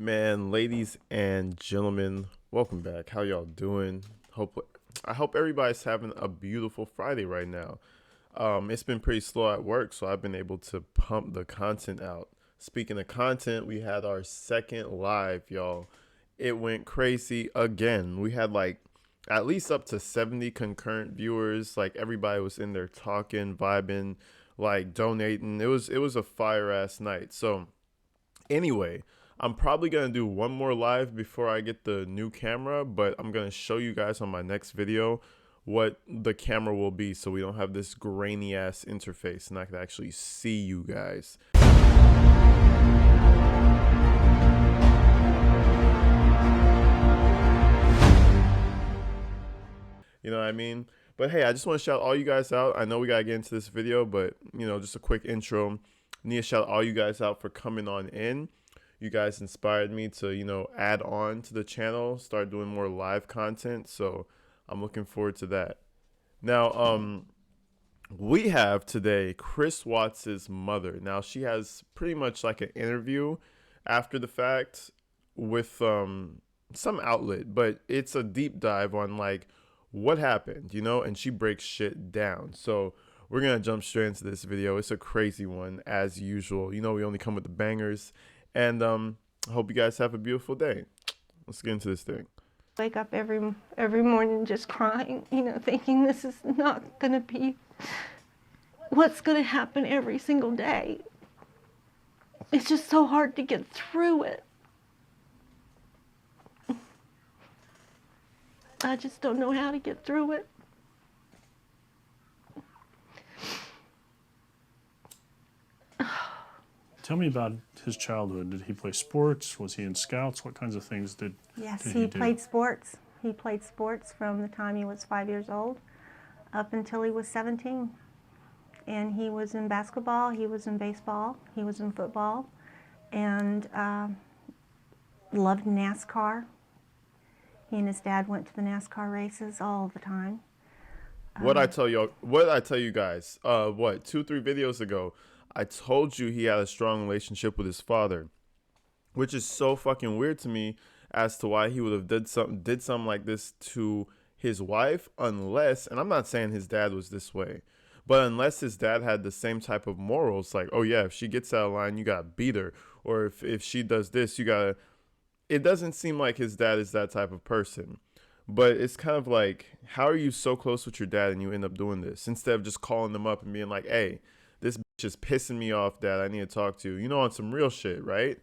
Man, ladies and gentlemen, welcome back. How y'all doing? I hope everybody's having a beautiful Friday right now. It's been pretty slow at work, so I've been able to pump the content out. Speaking of content, we had our second live, y'all. It went crazy again. We had like at least up to 70 concurrent viewers. Like everybody was in there talking, vibing, like donating. It was a fire ass night. So anyway, I'm probably going to do one more live before I get the new camera, but I'm going to show you guys on my next video what the camera will be so we don't have this grainy ass interface and I can actually see you guys. You know what I mean? But hey, I just want to shout all you guys out. I know we got to get into this video, but just a quick intro. Need to shout all you guys out for coming on in. You guys inspired me to, add on to the channel, start doing more live content. So I'm looking forward to that. Now, we have today Chris Watts' mother. Now, she has pretty much like an interview after the fact with some outlet, but it's a deep dive on like what happened, and she breaks shit down. So we're going to jump straight into this video. It's a crazy one as usual. We only come with the bangers. And I hope you guys have a beautiful day. Let's get into this thing. Wake up every morning just crying, thinking this is not going to be what's going to happen every single day. It's just so hard to get through it. I just don't know how to get through it. Tell me about his childhood. Did he play sports? Was he in scouts? What kinds of things did Yes, did he do? played sports. He played sports from the time he was 5 years old up until he was 17. And he was in basketball, he was in baseball, he was in football, and loved NASCAR. He and his dad went to the NASCAR races all the time. What I tell you guys, 2-3 videos ago, I told you he had a strong relationship with his father, which is so fucking weird to me as to why he would have did something like this to his wife, unless, and I'm not saying his dad was this way, but unless his dad had the same type of morals, like, oh yeah, if she gets out of line, you gotta beat her, or if she does this, you gotta. It doesn't seem like his dad is that type of person. But it's kind of like, how are you so close with your dad and you end up doing this instead of just calling them up and being like, hey, this bitch is pissing me off, dad, I need to talk to you, on some real shit, right?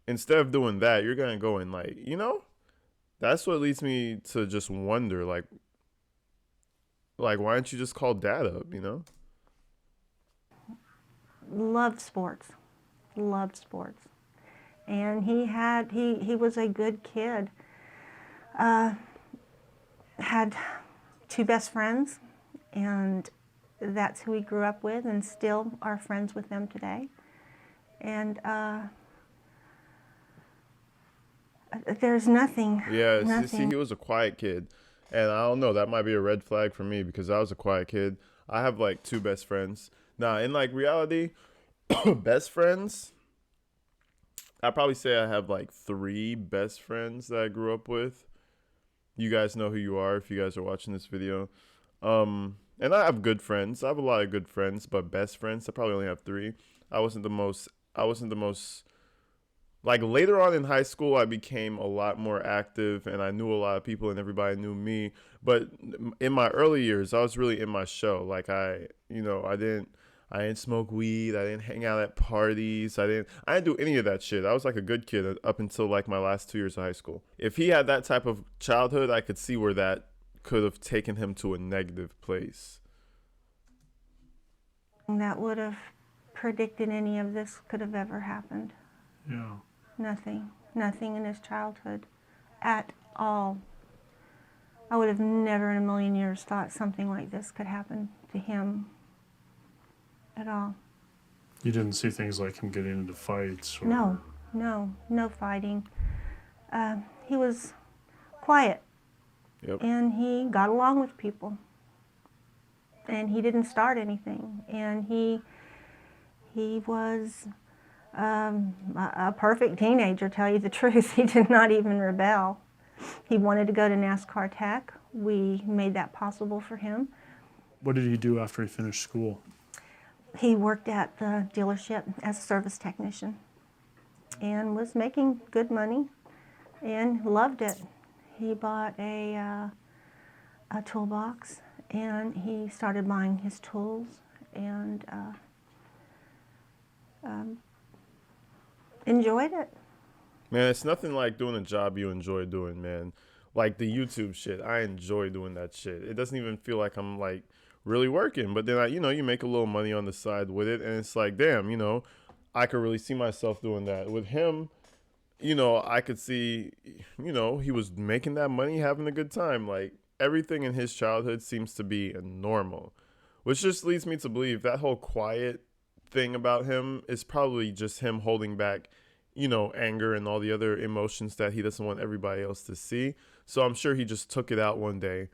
Instead of doing that, you're gonna go and like, that's what leads me to just wonder, like why don't you just call dad up, Loved sports, loved sports. And he was a good kid. Had two best friends, and that's who he grew up with, and still are friends with them today. And there's nothing. Yeah, see, nothing. he was a quiet kid. And I don't know, that might be a red flag for me because I was a quiet kid. I have like two best friends. Now, in like reality, best friends, I'd probably say I have like 3 best friends that I grew up with. You guys know who you are if you guys are watching this video. And I have good friends. I have a lot of good friends, but best friends, I probably only have 3. I wasn't the most like later on in high school, I became a lot more active and I knew a lot of people and everybody knew me. But in my early years, I was really in my show. Like I didn't smoke weed. I didn't hang out at parties. I didn't do any of that shit. I was like a good kid up until like my last 2 years of high school. If he had that type of childhood, I could see where that could have taken him to a negative place. That would have predicted any of this could have ever happened. Yeah. Nothing. Nothing in his childhood at all. I would have never in a million years thought something like this could happen to him at all. You didn't see things like him getting into fights? Or... No fighting. He was quiet. Yep. And he got along with people. And he didn't start anything. And he was A perfect teenager, tell you the truth. He did not even rebel. He wanted to go to NASCAR Tech. We made that possible for him. What did he do after he finished school? He worked at the dealership as a service technician and was making good money and loved it. He bought a toolbox and he started buying his tools and enjoyed it. Man, it's nothing like doing a job you enjoy doing, man. Like the YouTube shit, I enjoy doing that shit. It doesn't even feel like I'm like really working, but then you make a little money on the side with it, and it's like, damn, I could really see myself doing that. With him, I could see, he was making that money, having a good time. Like everything in his childhood seems to be normal, which just leads me to believe that whole quiet thing about him is probably just him holding back, anger and all the other emotions that he doesn't want everybody else to see. So I'm sure he just took it out one day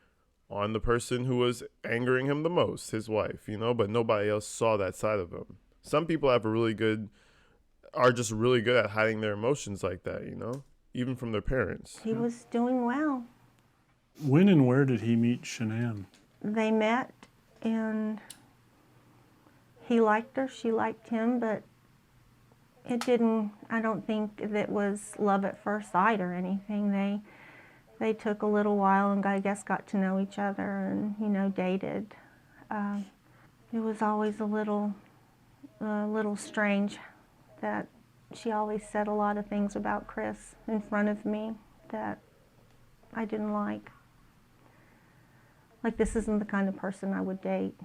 on the person who was angering him the most, his wife, but nobody else saw that side of him. Some people are just really good at hiding their emotions like that, even from their parents. He was doing well. When and where did he meet Shanann? They met and he liked her, she liked him, but I don't think it was love at first sight or anything. They took a little while and I guess got to know each other and, dated. It was always a little strange that she always said a lot of things about Chris in front of me that I didn't like. Like, this isn't the kind of person I would date.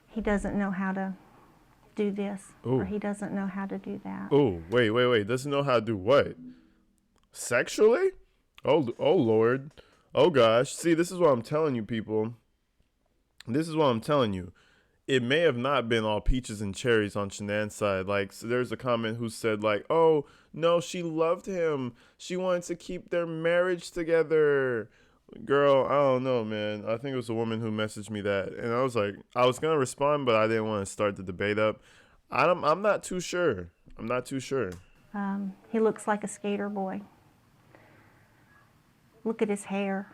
He doesn't know how to do this, or he doesn't know how to do that. Oh, wait. Doesn't know how to do what? Sexually? Oh, Lord. Oh, gosh. See, this is what I'm telling you, people. This is what I'm telling you. It may have not been all peaches and cherries on Shanann's side. Like, so there's a comment who said, like, oh, no, she loved him. She wanted to keep their marriage together. Girl, I don't know, man. I think it was a woman who messaged me that. And I was like, I was going to respond, but I didn't want to start the debate up. I'm not too sure. He looks like a skater boy. Look at his hair.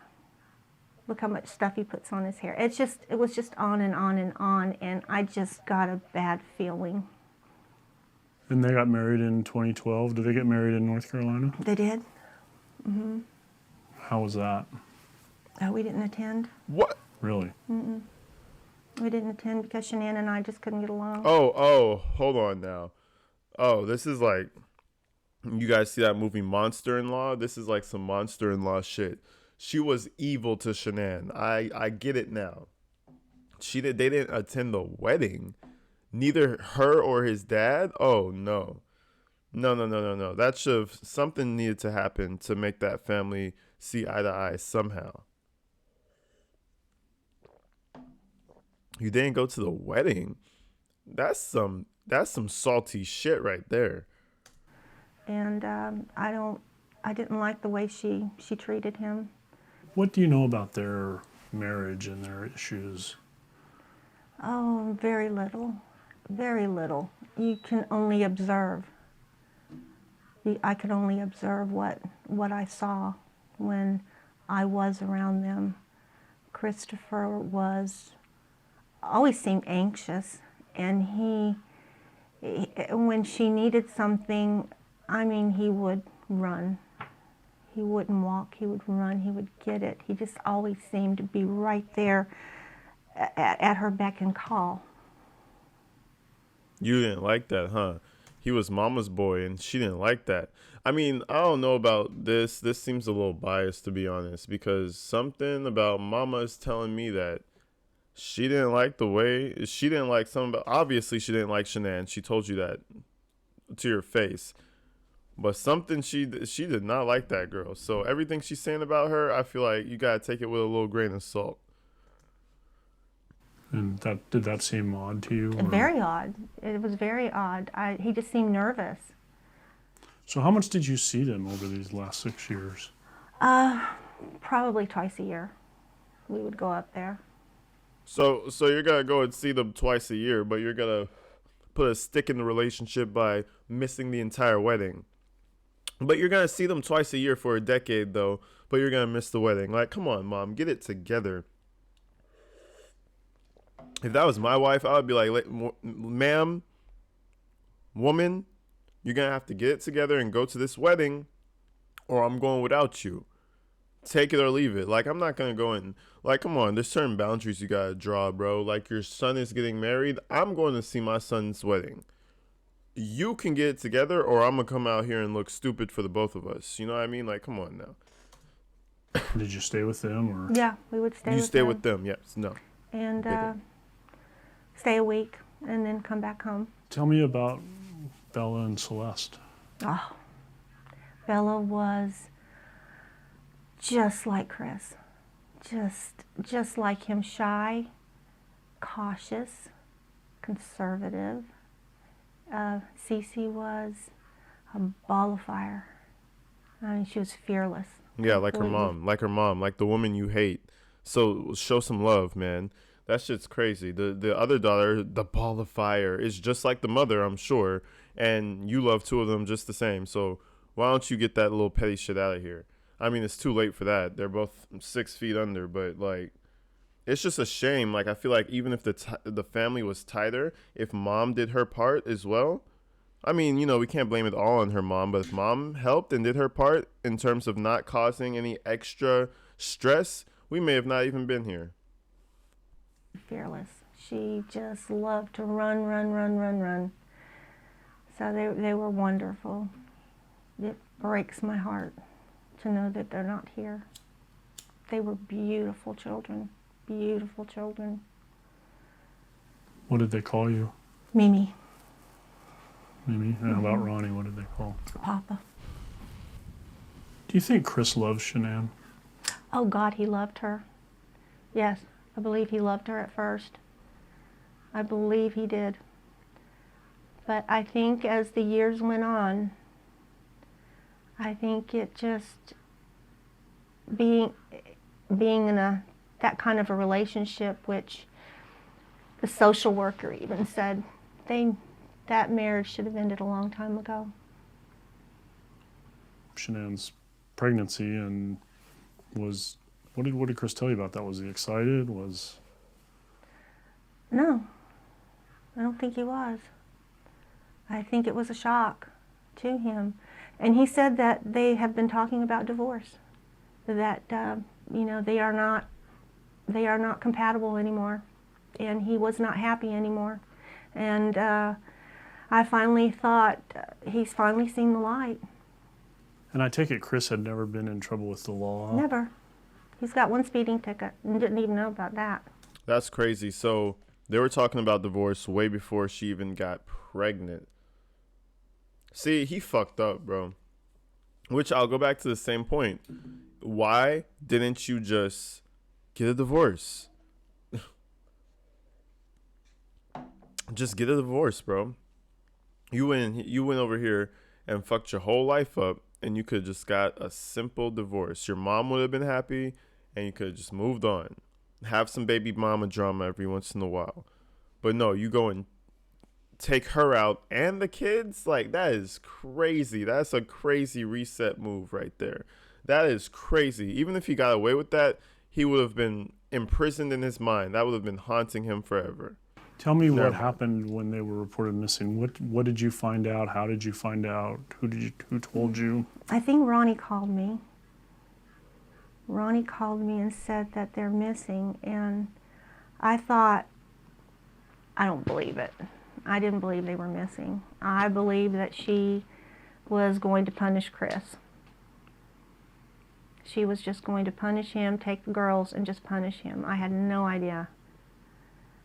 Look how much stuff he puts on his hair. It was just on and on and on, and I just got a bad feeling. And they got married in 2012. Did they get married in North Carolina? They did. Mm-hmm. How was that? Oh, we didn't attend. What? Really? Mm-mm. We didn't attend because Shanann and I just couldn't get along. Oh, hold on now. Oh, this is like, you guys see that movie Monster-in-Law? This is like some Monster-in-Law shit. She was evil to Shanann. I get it now. They didn't attend the wedding. Neither her or his dad. Oh no. No. Something needed to happen to make that family see eye to eye somehow. You didn't go to the wedding. That's some salty shit right there. And I didn't like the way she treated him. What do you know about their marriage and their issues? Oh, very little. Very little. You can only observe. I could only observe what I saw when I was around them. Christopher always seemed anxious, and he when she needed something, I mean, he would run. He wouldn't walk, he would run, he would get it. He just always seemed to be right there at her beck and call. You didn't like that, huh? He was mama's boy, and she didn't like that. I mean, I don't know about this. This seems a little biased, to be honest, because something about mama is telling me that she didn't like obviously she didn't like Shanann. She told you that to your face. But something she did not like that girl. So everything she's saying about her, I feel like you gotta take it with a little grain of salt. And did that seem odd to you? Or? Very odd. It was very odd. He just seemed nervous. So how much did you see them over these last 6 years? Probably twice a year. We would go up there. So you're gonna go and see them twice a year, but you're gonna put a stick in the relationship by missing the entire wedding. But you're going to see them twice a year for a decade, though. But you're going to miss the wedding. Like, come on, Mom. Get it together. If that was my wife, I would be like, ma'am, woman, you're going to have to get it together and go to this wedding, or I'm going without you. Take it or leave it. Like, I'm not going to go in. Like, come on. There's certain boundaries you got to draw, bro. Like, your son is getting married. I'm going to see my son's wedding. You can get it together, or I'm going to come out here and look stupid for the both of us. You know what I mean? Like, come on now. Did you stay with them, or? Yeah, we would stay You with stay them. with them, yes. No. And didn't. stay a week and then come back home. Tell me about Bella and Celeste. Oh, Bella was just like Chris, just like him, shy, cautious, conservative. Cece was a ball of fire. I mean, she was fearless. Yeah, like her completely. mom, like the woman you hate. So show some love, man. That shit's crazy. The other daughter, the ball of fire, is just like the mother, I'm sure, and you love two of them just the same. So why don't you get that little petty shit out of here? I mean, it's too late for that. They're both 6 feet under, but like, it's just a shame. Like, I feel like even if the family was tighter, if mom did her part as well. I mean, you know, we can't blame it all on her mom, but if mom helped and did her part in terms of not causing any extra stress, we may have not even been here. Fearless. She just loved to run. So they were wonderful. It breaks my heart to know that they're not here. They were beautiful children. Beautiful children. What did they call you? Mimi, Mimi? And how about Ronnie? What did they call? Papa. Do you think Chris loves Shanann? Oh God, he loved her. Yes, I believe he loved her at first. I believe he did. But I think as the years went on, I think it just being in that kind of a relationship, which the social worker even said that marriage should have ended a long time ago. Shanann's pregnancy, and what did Chris tell you about that? Was he excited? No, I don't think he was. I think it was a shock to him. And he said that they have been talking about divorce, that they are not compatible anymore, and he was not happy anymore. And I finally thought he's finally seen the light. And I take it Chris had never been in trouble with the law. Never. He's got one speeding ticket and didn't even know about that. That's crazy. So they were talking about divorce way before she even got pregnant. See, he fucked up, bro. Which I'll go back to the same point. Why didn't you just get a divorce? Just get a divorce, bro. You went over here and fucked your whole life up, and you could have just got a simple divorce. Your mom would have been happy, and you could have just moved on. Have some baby mama drama every once in a while. But no, you go and take her out and the kids. Like, that is crazy. That's a crazy reset move right there. That is crazy. Even if he got away with that, he would have been imprisoned in his mind. That would have been haunting him forever. Tell me Never. what happened when they were reported missing. What did you find out? How did you find out? Who told you? I think Ronnie called me. Ronnie called me and said that they're missing, and I thought, I don't believe it. I didn't believe they were missing. I believed that she was going to punish Chris. She was just going to punish him, take the girls, and just punish him. I had no idea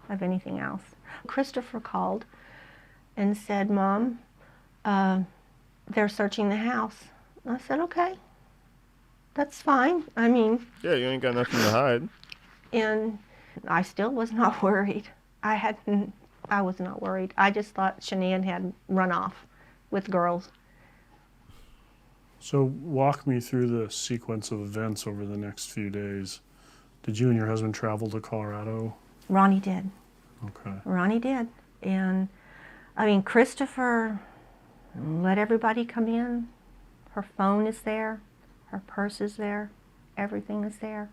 of anything else. Christopher called and said, Mom, they're searching the house. I said, okay, that's fine. I mean, Yeah, you ain't got nothing to hide. and I still was not worried. I was not worried. I just thought Shanann had run off with girls. So walk me through the sequence of events over the next few days. Did you and your husband travel to Colorado? Ronnie did. Okay. Ronnie did. And I mean, Christopher let everybody come in. Her phone is there, her purse is there, everything is there.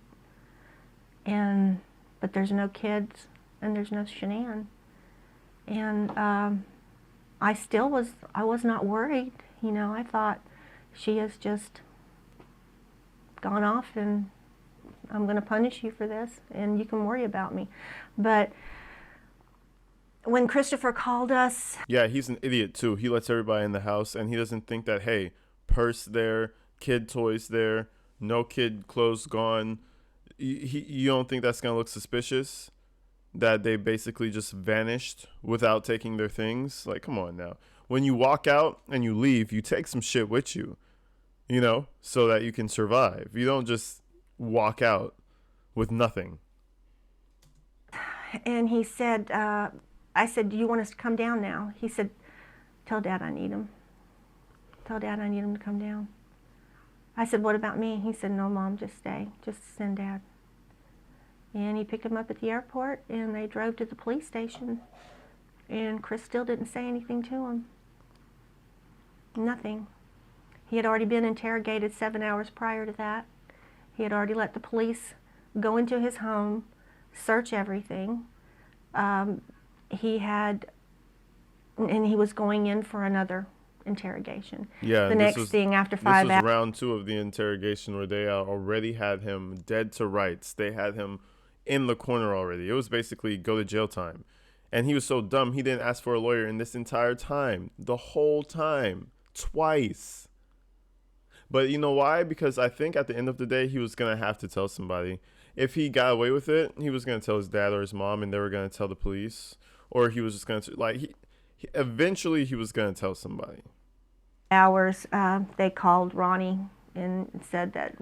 But there's no kids and there's no Shanann. And I was not worried. You know, I thought she has just gone off and I'm going to punish you for this and you can worry about me. But when Christopher called us, Yeah, he's an idiot too. He lets everybody in the house and he doesn't think that, hey, purse there, kid toys there, no kid clothes gone. You don't think that's going to look suspicious? That they basically just vanished without taking their things? Like, come on now. When you walk out and you leave, you take some shit with you, you know, so that you can survive. You don't just walk out with nothing. and he said, I said, do you want us to come down now? He said, tell Dad I need him. Tell Dad I need him to come down. I said, what about me? He said, no, Mom, just stay. Just send Dad. And he picked him up at the airport, and they drove to the police station. And Chris still didn't say anything to him. Nothing. He had already been interrogated 7 hours prior to that. He had already let the police go into his home, search everything. He was going in for another interrogation. Yeah, The next thing after 5 this was hours. round 2 of the interrogation where they already had him dead to rights. They had him in the corner already. It was basically go to jail time. And he was so dumb, he didn't ask for a lawyer in this entire time. The whole time. Twice. But you know why? Because I think at the end of the day, he was going to have to tell somebody. If he got away with it, he was going to tell his dad or his mom, and they were going to tell the police. Or he was just going to, like, eventually he was going to tell somebody. Hours, they called Ronnie and said that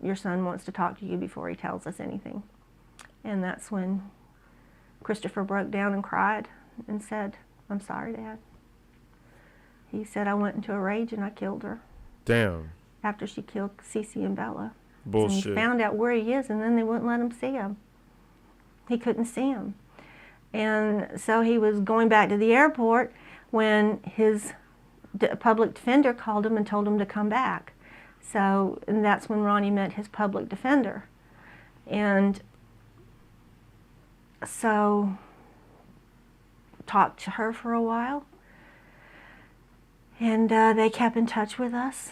your son wants to talk to you before he tells us anything. And that's when Christopher broke down and cried and said, I'm sorry, Dad. He said, I went into a rage and I killed her Damn. after she killed Cece and Bella. And Bullshit. he found out where he is, and then they wouldn't let him see him. He couldn't see him. And so he was going back to the airport when his public defender called him and told him to come back. So, and that's when Ronnie met his public defender. And so, talked to her for a while. And they kept in touch with us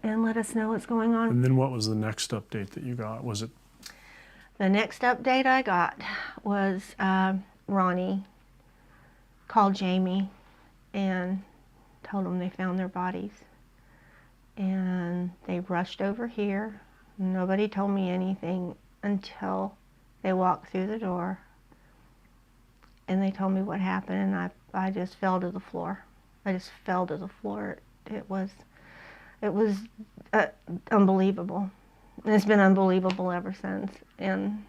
and let us know what's going on. And then what was the next update that you got? Was it The next update I got was Ronnie called Jamie and told them they found their bodies. And they rushed over here. Nobody told me anything until they walked through the door. And they told me what happened, and I just fell to the floor. I just fell to the floor. It was unbelievable. And it's been unbelievable ever since. And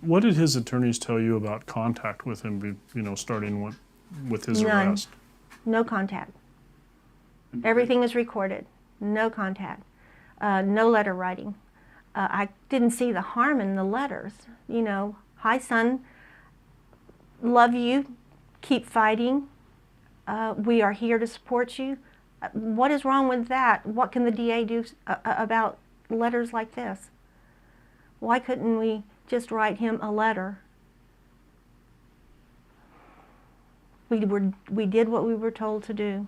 what did his attorneys tell you about contact with him? You know, starting with his None. arrest. no contact. Everything is recorded. No contact. No letter writing. I didn't see the harm in the letters. You know, hi son, love you, keep fighting. We are here to support you. What is wrong with that? What can the DA do about letters like this? Why couldn't we just write him a letter? We did what we were told to do.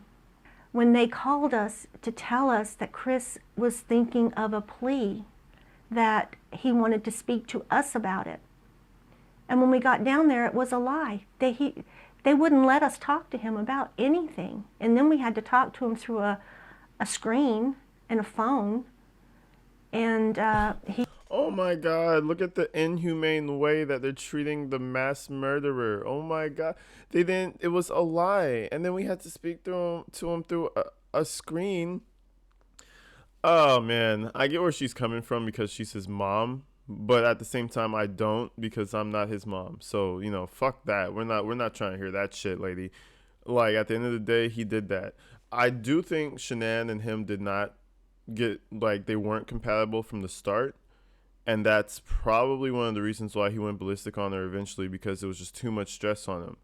When they called us to tell us that Chris was thinking of a plea, that he wanted to speak to us about it. And when we got down there, it was a lie. They wouldn't let us talk to him about anything. And then we had to talk to him through a screen and a phone. And he... Oh my God, look at the inhumane way that they're treating the mass murderer. Oh my God. They didn't, it was a lie. And then we had to speak to him through a screen. Oh man, I get where she's coming from because she's his mom, but at the same time I don't because I'm not his mom. So, you know, fuck that. We're not trying to hear that shit, lady. Like at the end of the day, he did that. I do think Shanann and him did not get, like, they weren't compatible from the start. And that's probably one of the reasons why he went ballistic on her eventually, because it was just too much stress on him.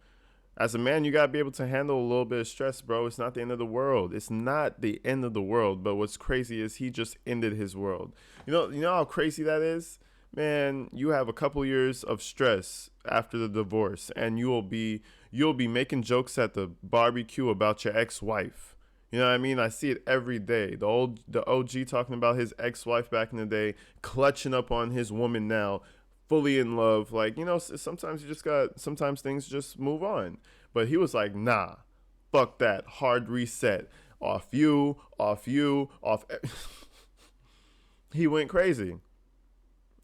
As a man, you gotta be able to handle a little bit of stress, bro. It's not the end of the world. It's not the end of the world. But what's crazy is he just ended his world. You know how crazy that is? Man, you have a couple years of stress after the divorce, and you'll be making jokes at the barbecue about your ex-wife. You know what I mean? I see it every day. The OG talking about his ex-wife back in the day, clutching up on his woman now, fully in love. Like, sometimes sometimes things just move on. But he was like, nah, fuck that. Hard reset. Off you, off you, off. He went crazy.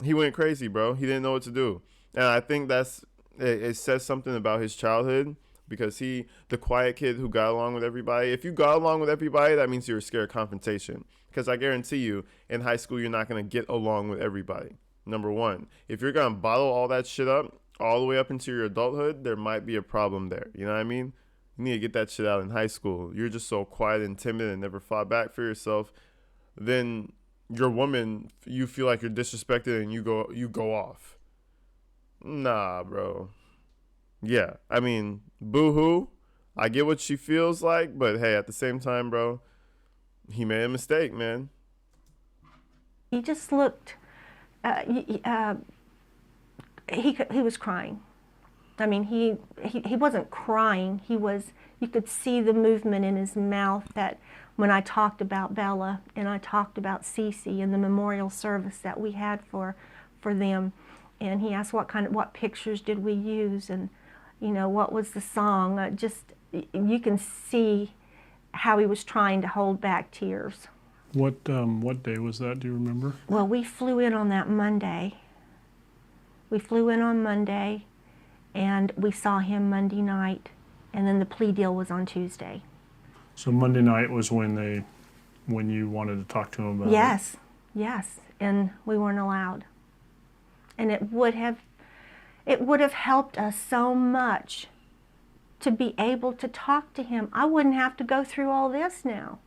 He went crazy, bro. He didn't know what to do. And I think it says something about his childhood, because the quiet kid who got along with everybody. If you got along with everybody, that means you're scared of confrontation. Because I guarantee you, in high school, you're not going to get along with everybody. Number one, if you're going to bottle all that shit up all the way up into your adulthood, there might be a problem there. You know what I mean? You need to get that shit out in high school. You're just so quiet and timid and never fought back for yourself. Then your woman, you feel like you're disrespected and you go off. Nah, bro. Yeah, I mean, boo-hoo. I get what she feels like, but hey, at the same time, bro, he made a mistake, man. He just looked, he was crying. I mean, he wasn't crying. You could see the movement in his mouth that when I talked about Bella and I talked about Cece and the memorial service that we had for them. And he asked what pictures did we use, and what was the song. You can see how he was trying to hold back tears. What day was that? Do you remember? Well, we flew in on that Monday. We flew in on Monday, and we saw him Monday night, and then the plea deal was on Tuesday. So Monday night was when you wanted to talk to him about it? Yes, and we weren't allowed. And it would have helped us so much to be able to talk to him. I wouldn't have to go through all this now.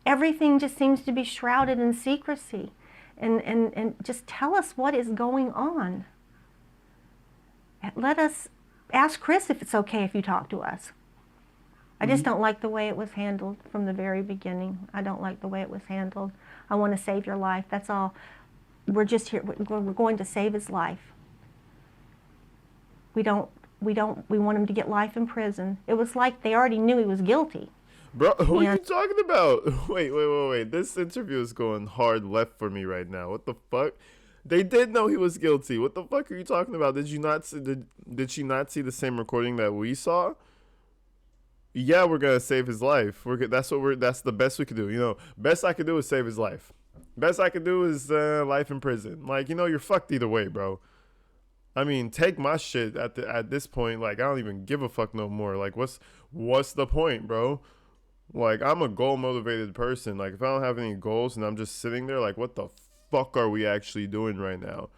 Everything just seems to be shrouded in secrecy. And just tell us what is going on. Let us ask Chris if it's okay if you talk to us. I just don't like the way it was handled from the very beginning. I don't like the way it was handled. I want to save your life. That's all. We're just here. We're going to save his life. We want him to get life in prison. It was like they already knew he was guilty. Bro, what are you talking about? Wait. This interview is going hard left for me right now. What the fuck? They did know he was guilty. What the fuck are you talking about? Did she not see the same recording that we saw? Yeah, we're gonna save his life. That's the best we could do. Best I could do is save his life. Best I could do is life in prison. Like, you're fucked either way, bro. I mean, take my shit at this point. Like, I don't even give a fuck no more. Like, what's the point, bro? Like, I'm a goal motivated person. Like, if I don't have any goals and I'm just sitting there, like, what the fuck are we actually doing right now?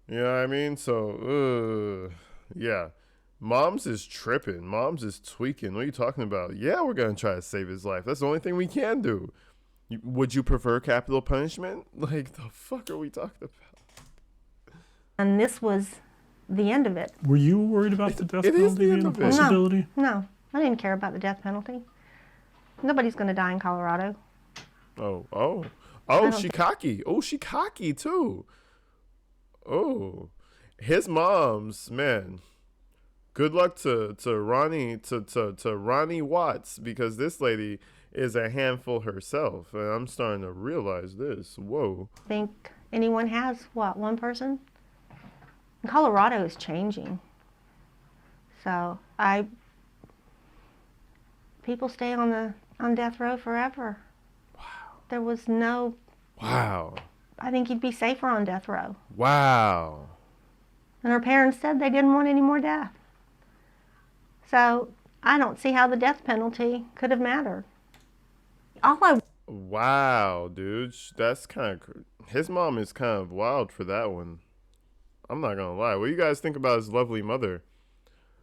You know what I mean? So, yeah. Moms is tripping. Moms is tweaking. What are you talking about? Yeah, we're going to try to save his life. That's the only thing we can do. Would you prefer capital punishment? Like, the fuck are we talking about? And this was the end of it. Were you worried about the death it is penalty the and end the of it. possibility? No, I didn't care about the death penalty. Nobody's going to die in Colorado. Oh, she cocky. Oh, she cocky too. Oh, his mom's, man. Good luck to Ronnie to Ronnie Watts, because this lady is a handful herself, and I'm starting to realize this. Whoa. I think anyone has one person? And Colorado is changing. So people stay on death row forever. Wow. There was no. Wow. I think you'd be safer on death row. Wow. And her parents said they didn't want any more death. So I don't see how the death penalty could have mattered. Wow, dude. That's kind of. His mom is kind of wild for that one. I'm not gonna lie. What do you guys think about his lovely mother?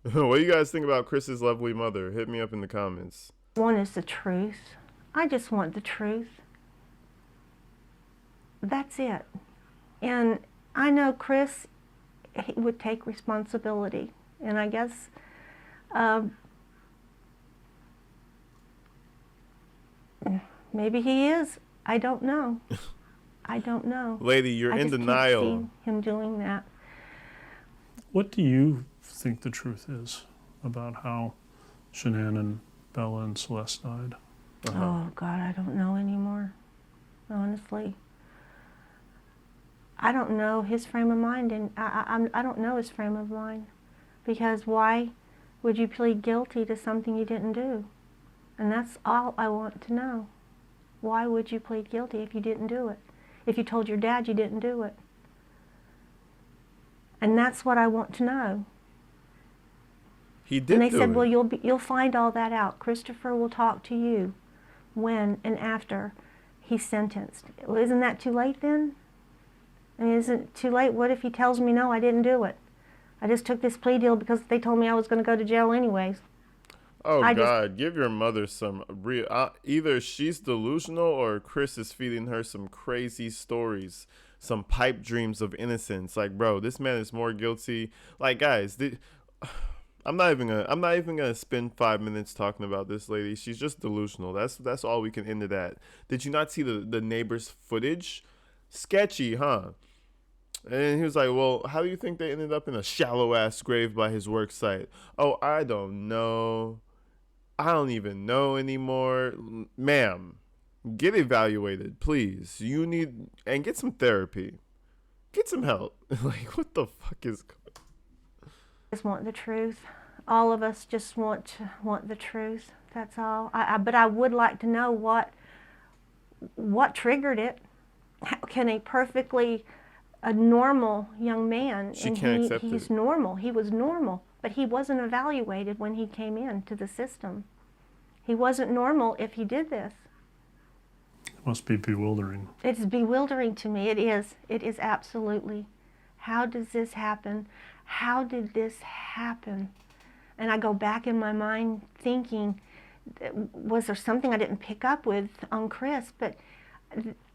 What do you guys think about Chris's lovely mother? Hit me up in the comments. One is the truth. I just want the truth. That's it. And I know Chris, he would take responsibility, and I guess maybe he is. I don't know. I don't know. Lady, you're I in just denial. can't see him doing that. What do you think the truth is about how Shanann and Bella and Celeste died? Oh God, I don't know anymore. Honestly, I don't know his frame of mind, and I don't know his frame of mind, because why would you plead guilty to something you didn't do? And that's all I want to know. Why would you plead guilty if you didn't do it? If you told your dad you didn't do it? And that's what I want to know. He did And they do said, it. well, you'll find all that out. Christopher will talk to you when and after he's sentenced. Well, isn't that too late then? I mean, isn't it too late? What if he tells me, no, I didn't do it? I just took this plea deal because they told me I was going to go to jail anyways. Oh I just- God, give your mother some real. Either she's delusional or Chris is feeding her some crazy stories, some pipe dreams of innocence. Like, bro, this man is more guilty. Like, guys, I'm not even gonna spend 5 minutes talking about this lady. She's just delusional. That's all we can end it at. Did you not see the neighbor's footage? Sketchy, huh? And he was like, well, how do you think they ended up in a shallow ass grave by his work site? Oh, I don't know. I don't even know anymore. Ma'am, get evaluated, please. You need, and get some therapy. Get some help. Like, what the fuck is Just want the truth. All of us just want the truth. That's all. But I would like to know what triggered it. How can a normal young man, She and can't accept he's it. normal. He was normal, but he wasn't evaluated when he came into the system. He wasn't normal if he did this. It must be bewildering. It's bewildering to me. It is. It is absolutely. How does this happen? How did this happen? And I go back in my mind thinking, was there something I didn't pick up with on Chris? But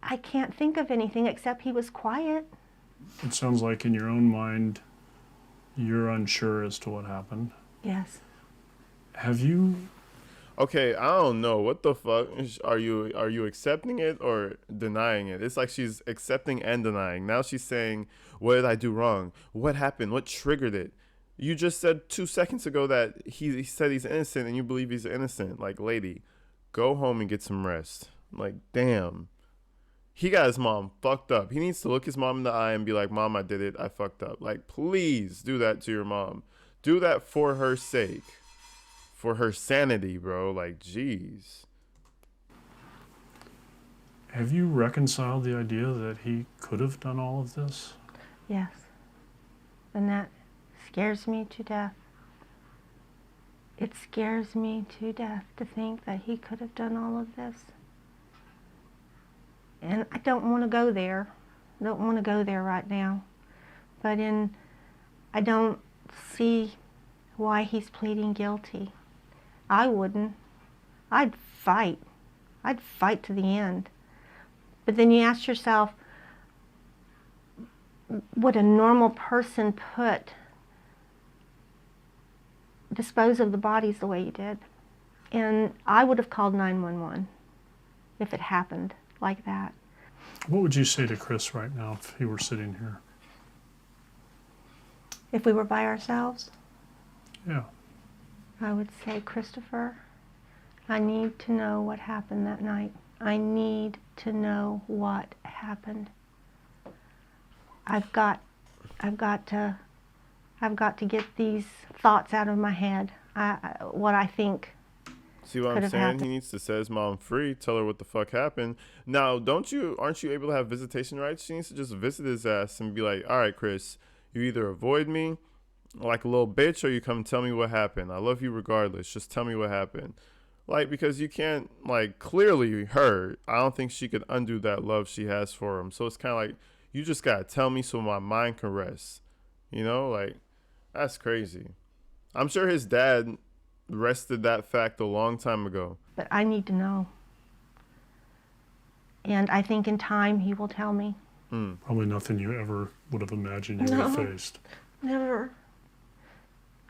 I can't think of anything except he was quiet. It sounds like in your own mind, you're unsure as to what happened. Yes. Have you? Okay, I don't know. What the fuck? Are you accepting it or denying it? It's like she's accepting and denying. Now she's saying, what did I do wrong? What happened? What triggered it? You just said 2 seconds ago that he said he's innocent and you believe he's innocent. Like, lady, go home and get some rest. Like, damn. He got his mom fucked up. He needs to look his mom in the eye and be like, Mom, I did it. I fucked up. Like, please do that to your mom. Do that for her sake. For her sanity, bro. Like, jeez. Have you reconciled the idea that he could have done all of this? Yes. And that scares me to death. It scares me to death to think that he could have done all of this. And I don't want to go there. I don't want to go there right now. But I don't see why he's pleading guilty. I wouldn't. I'd fight. I'd fight to the end. But then you ask yourself, would a normal person dispose of the bodies the way you did? And I would have called 911 if it happened like that. What would you say to Chris right now if he were sitting here? If we were by ourselves, Yeah. I would say, Christopher, I need to know what happened that night. I need to know what happened. I've got to get these thoughts out of my head. What I think. See what Could I'm have saying? happened. He needs to set his mom free, tell her what the fuck happened. Now, aren't you able to have visitation rights? She needs to just visit his ass and be like, all right, Chris, you either avoid me like a little bitch or you come tell me what happened. I love you regardless. Just tell me what happened. Like, because you can't, like, clearly her, I don't think she could undo that love she has for him. So it's kind of like, you just got to tell me so my mind can rest. You know, like, that's crazy. I'm sure his dad rested that fact a long time ago. But I need to know. And I think in time he will tell me. Probably nothing you ever would have imagined you would have No. faced. Never.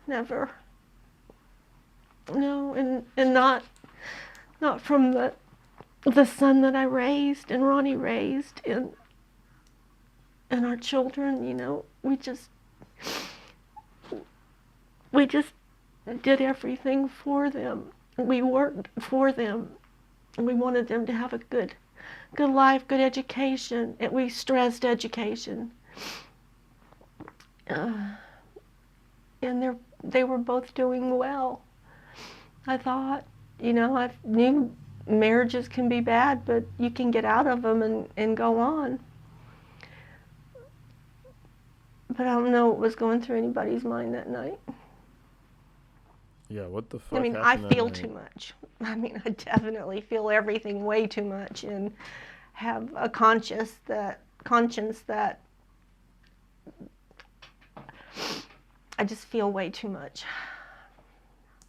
Never. No, and not from the son that I raised and Ronnie raised and our children, you know. We just did everything for them. We worked for them. We wanted them to have a good life, good education, and we stressed education. And they were both doing well. I thought, you know, I knew marriages can be bad, but you can get out of them and go on. But I don't know what was going through anybody's mind that night. Yeah, what the fuck I mean, I happened that feel night? too much. I mean, I definitely feel everything way too much and have a conscience that I just feel way too much.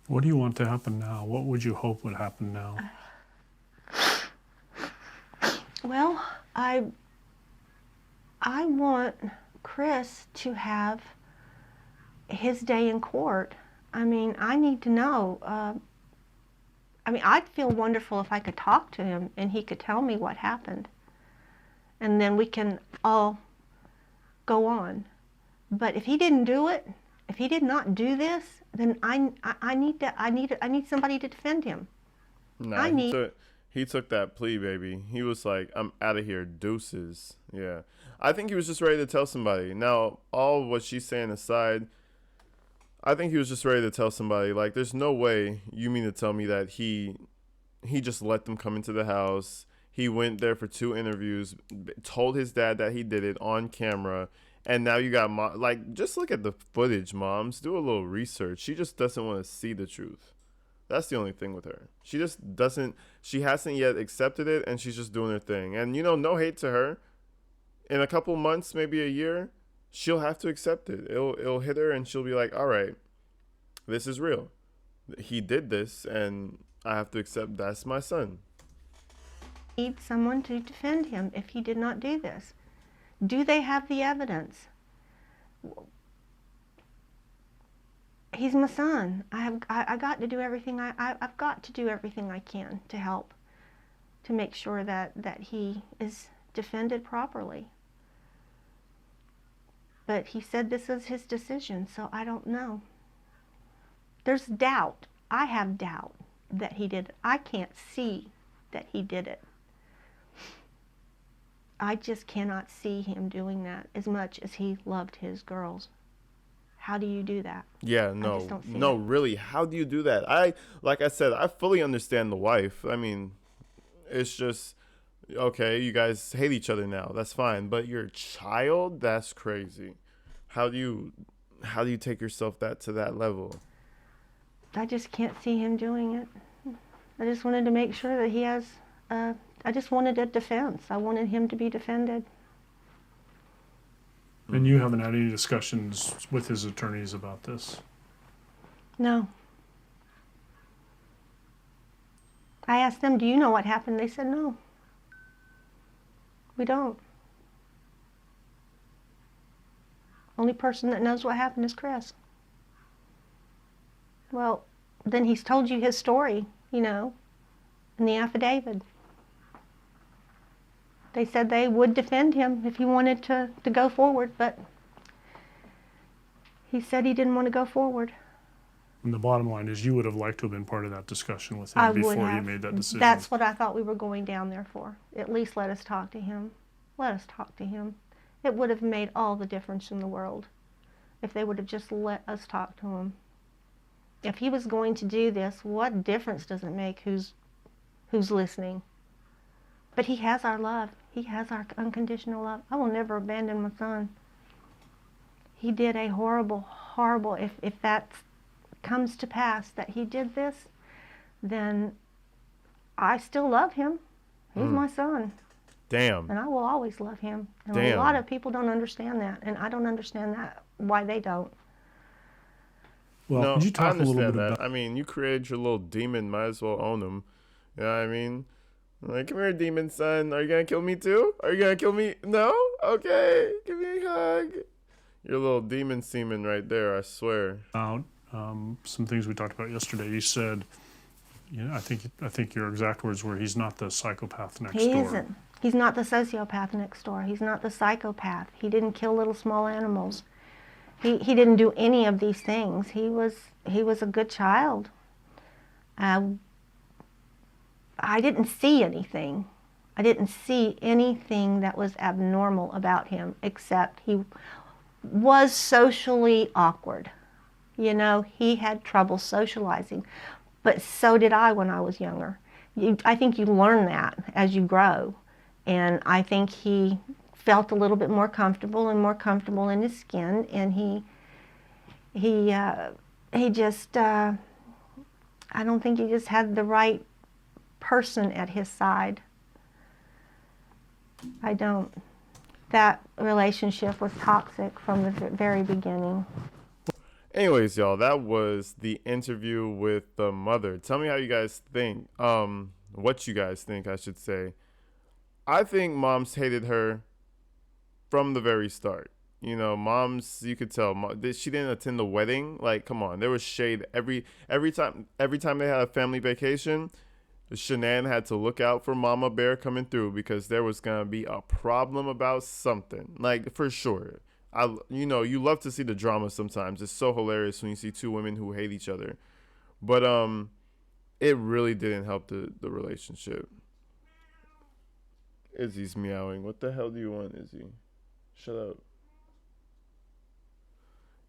What do you want to happen now? What would you hope would happen now? Well, I want Chris to have his day in court. I mean, I need to know. I mean, I'd feel wonderful if I could talk to him and he could tell me what happened. And then we can all go on. But if he didn't do it, if he did not do this, then I need somebody to defend him. Nah, I need- he took that plea, baby. He was like, I'm out of here, deuces. Yeah. I think he was just ready to tell somebody. Now, all what she's saying aside, I think he was just ready to tell somebody. Like, there's no way you mean to tell me that he just let them come into the house. He went there for 2 interviews, told his dad that he did it on camera, and now you got like, just look at the footage, moms. Do a little research. She just doesn't want to see the truth. That's the only thing with her. She just doesn't. She hasn't yet accepted it, and she's just doing her thing. And, you know, no hate to her. In a couple months, maybe a year, she'll have to accept it. It'll hit her, and she'll be like, all right, this is real. He did this, and I have to accept that's my son. Need someone to defend him if he did not do this. Do they have the evidence? He's my son. I got to do everything I've got to do everything I can to help, to make sure that he is defended properly. But he said this is his decision, so I don't know. There's doubt. I have doubt that he did it. I can't see that he did it. I just cannot see him doing that as much as he loved his girls. How do you do that? Yeah, just don't see no, it. really. How do you do that? Like I said, I fully understand the wife. I mean, it's just, okay, you guys hate each other now. That's fine. But your child, that's crazy. How do you take yourself to that level? I just can't see him doing it. I just wanted to make sure that he has, I just wanted a defense. I wanted him to be defended. And you haven't had any discussions with his attorneys about this? No. I asked them, do you know what happened? They said, no. We don't. Only person that knows what happened is Chris. Well, then he's told you his story, you know, in the affidavit. They said they would defend him if he wanted to go forward, but he said he didn't want to go forward. And the bottom line is you would have liked to have been part of that discussion with him I would before he have. made that decision. That's what I thought we were going down there for. At least let us talk to him. Let us talk to him. It would have made all the difference in the world if they would have just let us talk to him. If he was going to do this, what difference does it make who's listening? But he has our love. He has our unconditional love. I will never abandon my son. He did a horrible, horrible, if that comes to pass that he did this, then I still love him. He's my son. Damn. And I will always love him. And a Damn. lot of people don't understand that. And I don't understand that, why they don't. Well, No, could you I talk a little understand bit that. about I mean, you created your little demon, might as well own him. You know what I mean? Like, come here, demon son. Are you gonna kill me too? Are you gonna kill me? No? Okay, give me a hug. You're a little demon semen right there, I swear. About some things we talked about yesterday. You said, I think your exact words were, he's not the psychopath next He door. isn't. He's not the sociopath next door. He's not the psychopath. He didn't kill little small animals. He didn't do any of these things. He was a good child. I didn't see anything. I didn't see anything that was abnormal about him, except he was socially awkward. He had trouble socializing, but so did I when I was younger. I think you learn that as you grow, and I think he felt a little bit more comfortable in his skin, and he just, I don't think he just had the right person at his side. I don't. That relationship was toxic from the very beginning. Anyways, y'all, that was the interview with the mother. Tell me how you guys think. What you guys think, I should say. I think moms hated her from the very start. Moms, you could tell she didn't attend the wedding. Like, come on, there was shade every time they had a family vacation. Shanann had to look out for Mama Bear coming through because there was gonna be a problem about something, like, for sure. You love to see the drama sometimes. It's so hilarious when you see two women who hate each other, but it really didn't help the relationship. Izzy's meowing. What the hell do you want, Izzy? Shut up.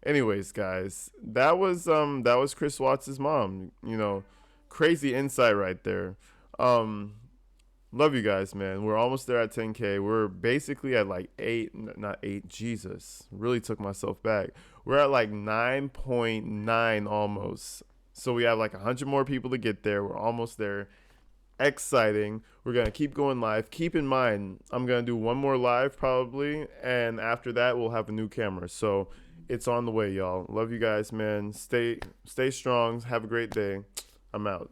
Anyways, guys, that was Chris Watts' mom. Crazy insight right there. Love you guys, man. We're almost there at 10K. We're basically at like 8, Jesus, really took myself back. We're at like 9.9 almost. So we have like 100 more people to get there. We're almost there. Exciting. We're going to keep going live. Keep in mind, I'm going to do one more live probably. And after that, we'll have a new camera. So it's on the way, y'all. Love you guys, man. Stay strong. Have a great day. I'm out.